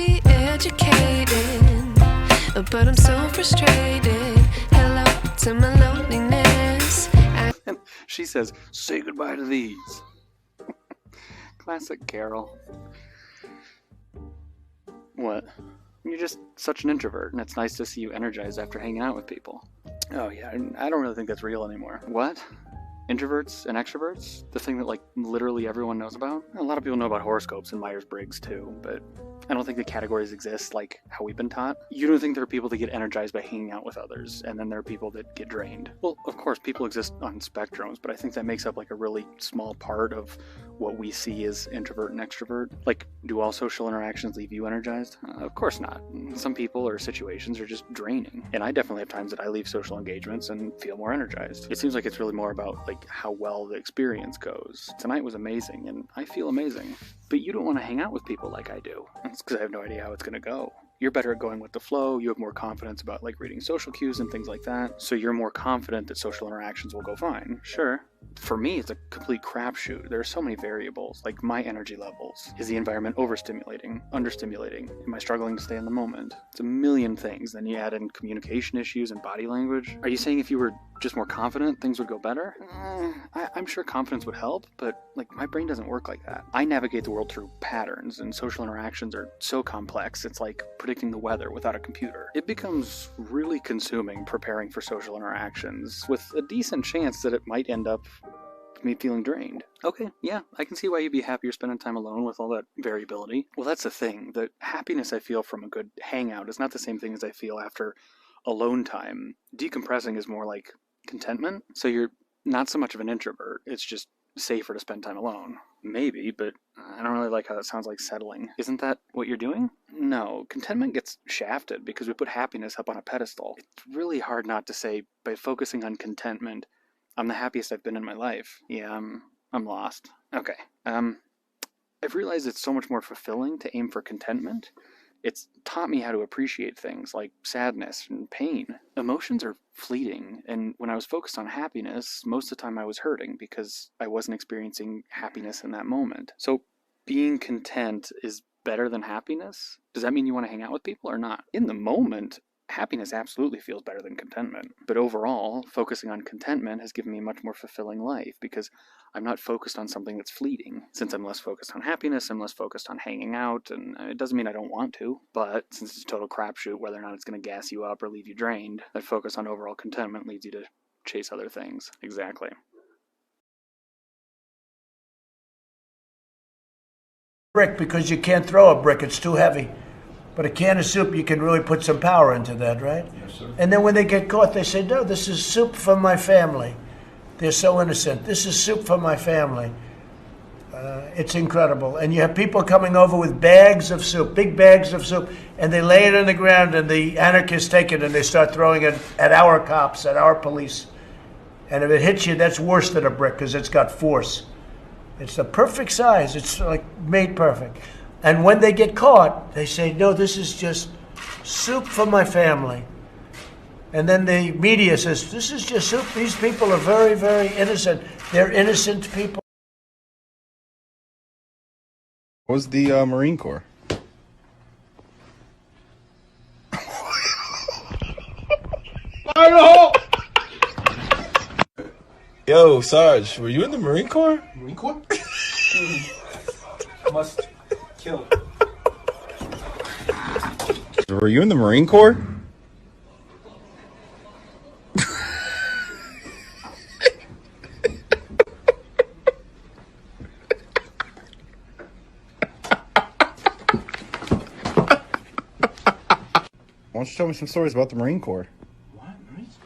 be educated, but I'm so frustrated. Hello to my loneliness. And she says, say goodbye to these. Classic Carol. What? You're just such an introvert, and it's nice to see you energized after hanging out with people. Oh yeah, I don't really think that's real anymore. What? Introverts and extroverts? The thing that, like, literally everyone knows about? A lot of people know about horoscopes and Myers-Briggs too, but I don't think the categories exist like how we've been taught. You don't think there are people that get energized by hanging out with others, and then there are people that get drained. Well, of course, people exist on spectrums, but I think that makes up like a really small part of what we see as introvert and extrovert. Like, do all social interactions leave you energized? Of course not. Some people or situations are just draining. And I definitely have times that I leave social engagements and feel more energized. It seems like it's really more about like how well the experience goes. Tonight was amazing, and I feel amazing. But you don't want to hang out with people like I do. That's because I have no idea how it's going to go. You're better at going with the flow, you have more confidence about like reading social cues and things like that, so you're more confident that social interactions will go fine. Sure. For me, it's a complete crapshoot. There are so many variables, like my energy levels. Is the environment overstimulating, understimulating? Am I struggling to stay in the moment? It's a million things. Then you add in communication issues and body language. Are you saying if you were just more confident, things would go better? I'm sure confidence would help, but like my brain doesn't work like that. I navigate the world through patterns, and social interactions are so complex, it's like predicting the weather without a computer. It becomes really consuming preparing for social interactions, with a decent chance that it might end up me feeling drained. Okay, yeah, I can see why you'd be happier spending time alone with all that variability. Well, that's the thing. The happiness I feel from a good hangout is not the same thing as I feel after alone time. Decompressing is more like contentment. So you're not so much of an introvert. It's just safer to spend time alone. Maybe, but I don't really like how that sounds like settling. Isn't that what you're doing? No, contentment gets shafted because we put happiness up on a pedestal. It's really hard not to say, by focusing on contentment, I'm the happiest I've been in my life. Yeah, I'm lost. Okay. I've realized it's so much more fulfilling to aim for contentment. It's taught me how to appreciate things like sadness and pain. Emotions are fleeting, and when I was focused on happiness, most of the time I was hurting because I wasn't experiencing happiness in that moment. So being content is better than happiness? Does that mean you want to hang out with people or not? In the moment, happiness absolutely feels better than contentment. But overall, focusing on contentment has given me a much more fulfilling life because I'm not focused on something that's fleeting. Since I'm less focused on happiness, I'm less focused on hanging out, and it doesn't mean I don't want to, but since it's a total crapshoot whether or not it's going to gas you up or leave you drained, that focus on overall contentment leads you to chase other things. Exactly. Brick, because you can't throw a brick, it's too heavy. But a can of soup, you can really put some power into that, right? Yes, sir. And then when they get caught, they say, no, this is soup for my family. They're so innocent. This is soup for my family. It's incredible. And you have people coming over with bags of soup, big bags of soup, and they lay it on the ground, and the anarchists take it, and they start throwing it at our cops, at our police. And if it hits you, that's worse than a brick, because it's got force. It's the perfect size. It's like made perfect. And when they get caught, they say, no, this is just soup for my family. And then the media says, this is just soup. These people are very, very innocent. They're innocent people. What was the Marine Corps? Yo, Sarge, were you in the Marine Corps? Marine Corps? Must kill. Were you in the Marine Corps? Why don't you tell me some stories about the Marine Corps? What? Marines?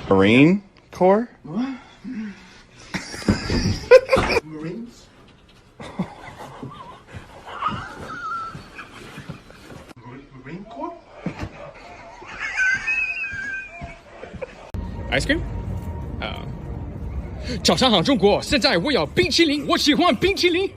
Marine Corps? What? Marines? Marine Corps? Ice cream? 早上好，中国！现在我要冰淇淋，我喜欢冰淇淋。